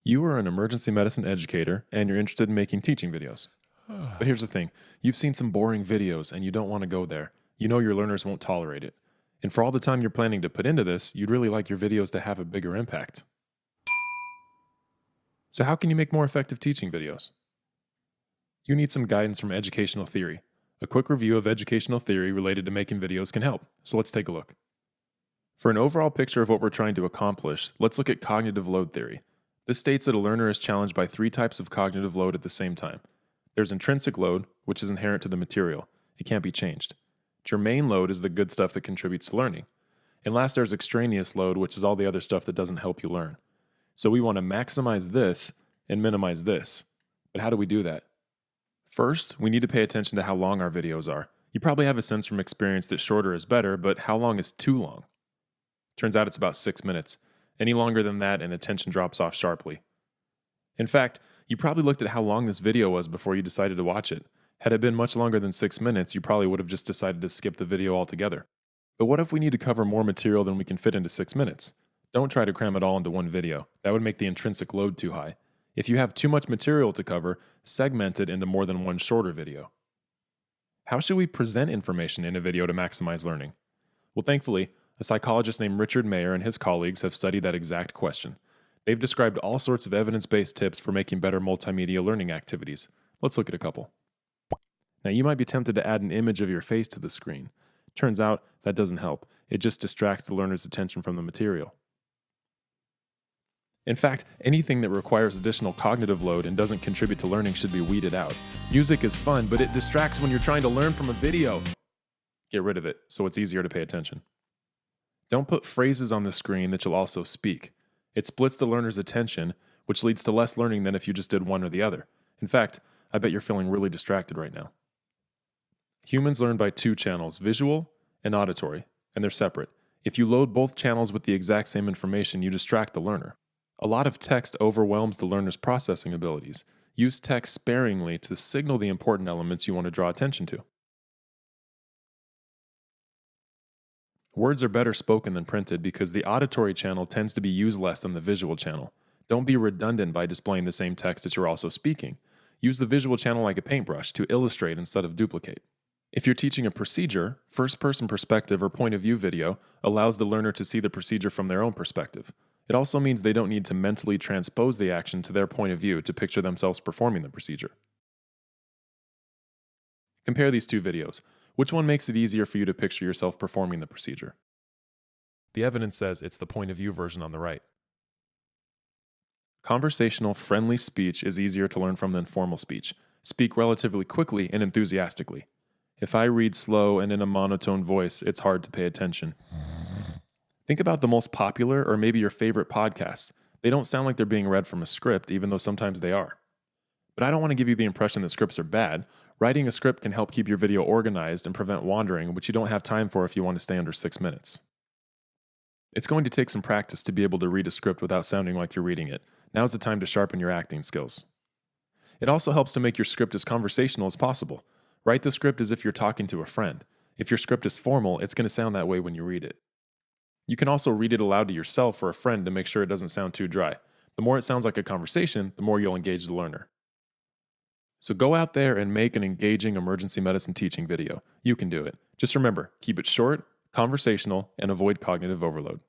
You are an emergency medicine educator and you're interested in making teaching videos. But here's the thing, you've seen some boring videos and you don't want to go there. You know your learners won't tolerate it. And for all the time you're planning to put into this, you'd really like your videos to have a bigger impact. So, how can you make more effective teaching videos? You need some guidance from educational theory. A quick review of educational theory related to making videos can help, so let's take a look. For an overall picture of what we're trying to accomplish, let's look at cognitive load theory. This states that a learner is challenged by three types of cognitive load at the same time. There's intrinsic load, which is inherent to the material. It can't be changed. Germane load is the good stuff that contributes to learning. And last, there's extraneous load, which is all the other stuff that doesn't help you learn. So we want to maximize this and minimize this. But how do we do that? First, we need to pay attention to how long our videos are. You probably have a sense from experience that shorter is better, but how long is too long? Turns out it's about 6 minutes. Any longer than that and attention drops off sharply. In fact, you probably looked at how long this video was before you decided to watch it. Had it been much longer than 6 minutes, you probably would have just decided to skip the video altogether. But what if we need to cover more material than we can fit into 6 minutes? Don't try to cram it all into one video. That would make the intrinsic load too high. If you have too much material to cover, segment it into more than one shorter video. How should we present information in a video to maximize learning? Well, thankfully, a psychologist named Richard Mayer and his colleagues have studied that exact question. They've described all sorts of evidence-based tips for making better multimedia learning activities. Let's look at a couple. Now, you might be tempted to add an image of your face to the screen. Turns out that doesn't help. It just distracts the learner's attention from the material. In fact, anything that requires additional cognitive load and doesn't contribute to learning should be weeded out. Music is fun, but it distracts when you're trying to learn from a video. Get rid of it so it's easier to pay attention. Don't put phrases on the screen that you'll also speak. It splits the learner's attention, which leads to less learning than if you just did one or the other. In fact, I bet you're feeling really distracted right now. Humans learn by two channels, visual and auditory, and they're separate. If you load both channels with the exact same information, you distract the learner. A lot of text overwhelms the learner's processing abilities. Use text sparingly to signal the important elements you want to draw attention to. Words are better spoken than printed because the auditory channel tends to be used less than the visual channel. Don't be redundant by displaying the same text that you're also speaking. Use the visual channel like a paintbrush to illustrate instead of duplicate. If you're teaching a procedure, first-person perspective or point of view video allows the learner to see the procedure from their own perspective. It also means they don't need to mentally transpose the action to their point of view to picture themselves performing the procedure. Compare these two videos. Which one makes it easier for you to picture yourself performing the procedure? The evidence says it's the point of view version on the right. Conversational, friendly speech is easier to learn from than formal speech. Speak relatively quickly and enthusiastically. If I read slow and in a monotone voice, it's hard to pay attention. Think about the most popular or maybe your favorite podcast. They don't sound like they're being read from a script, even though sometimes they are. But I don't want to give you the impression that scripts are bad. Writing a script can help keep your video organized and prevent wandering, which you don't have time for if you want to stay under 6 minutes. It's going to take some practice to be able to read a script without sounding like you're reading it. Now's the time to sharpen your acting skills. It also helps to make your script as conversational as possible. Write the script as if you're talking to a friend. If your script is formal, it's going to sound that way when you read it. You can also read it aloud to yourself or a friend to make sure it doesn't sound too dry. The more it sounds like a conversation, the more you'll engage the learner. So go out there and make an engaging emergency medicine teaching video. You can do it. Just remember, keep it short, conversational, and avoid cognitive overload.